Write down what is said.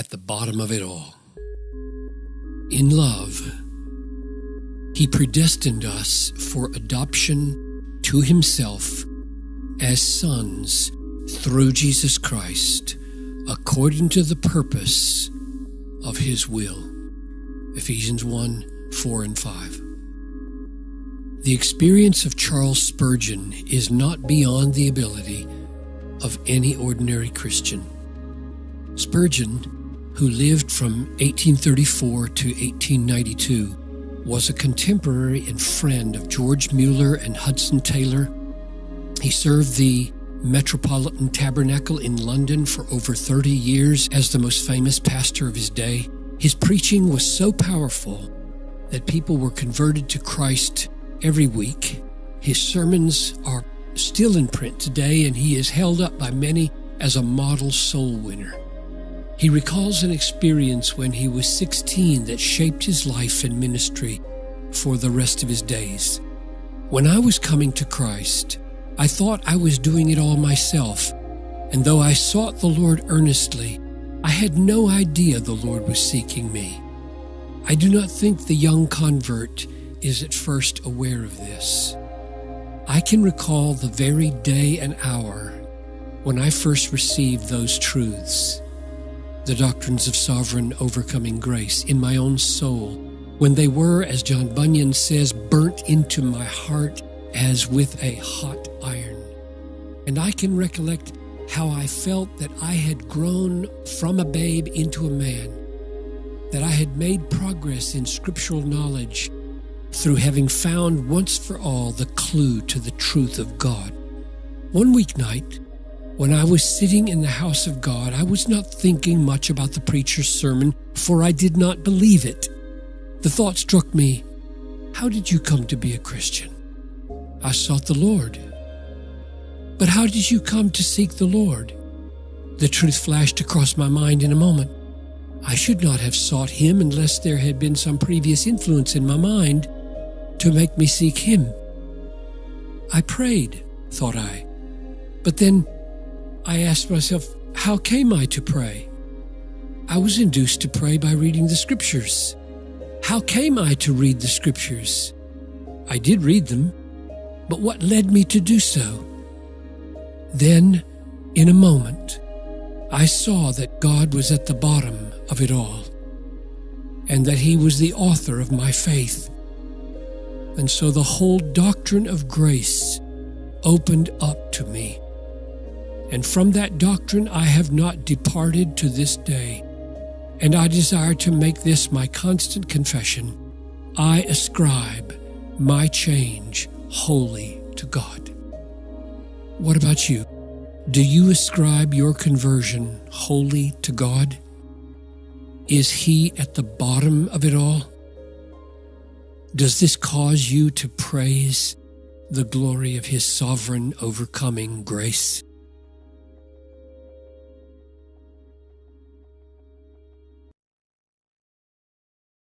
at the bottom of it all. In love, He predestined us for adoption to Himself as sons through Jesus Christ, according to the purpose of His will. Ephesians 1, 4 and 5. The experience of Charles Spurgeon is not beyond the ability of any ordinary Christian. Spurgeon, who lived from 1834 to 1892, was a contemporary and friend of George Mueller and Hudson Taylor. He served the Metropolitan Tabernacle in London for over 30 years as the most famous pastor of his day. His preaching was so powerful that people were converted to Christ every week. His sermons are still in print today, and he is held up by many as a model soul winner. He recalls an experience when he was 16 that shaped his life and ministry for the rest of his days. When I was coming to Christ, I thought I was doing it all myself, and though I sought the Lord earnestly, I had no idea the Lord was seeking me. I do not think the young convert is at first aware of this. I can recall the very day and hour when I first received those truths, the doctrines of sovereign overcoming grace, in my own soul, when they were, as John Bunyan says, burnt into my heart as with a hot iron. And I can recollect how I felt that I had grown from a babe into a man, that I had made progress in scriptural knowledge through having found once for all the clue to the truth of God. One weeknight, when I was sitting in the house of God, I was not thinking much about the preacher's sermon, for I did not believe it. The thought struck me, how did you come to be a Christian? I sought the Lord. But how did you come to seek the Lord? The truth flashed across my mind in a moment. I should not have sought Him unless there had been some previous influence in my mind to make me seek Him. I prayed, thought I. But then I asked myself, how came I to pray? I was induced to pray by reading the Scriptures. How came I to read the Scriptures? I did read them, but what led me to do so? Then, in a moment, I saw that God was at the bottom of it all, and that He was the author of my faith. And so the whole doctrine of grace opened up to me. And from that doctrine I have not departed to this day. And I desire to make this my constant confession. I ascribe my change wholly to God. What about you? Do you ascribe your conversion wholly to God? Is He at the bottom of it all? Does this cause you to praise the glory of His sovereign overcoming grace?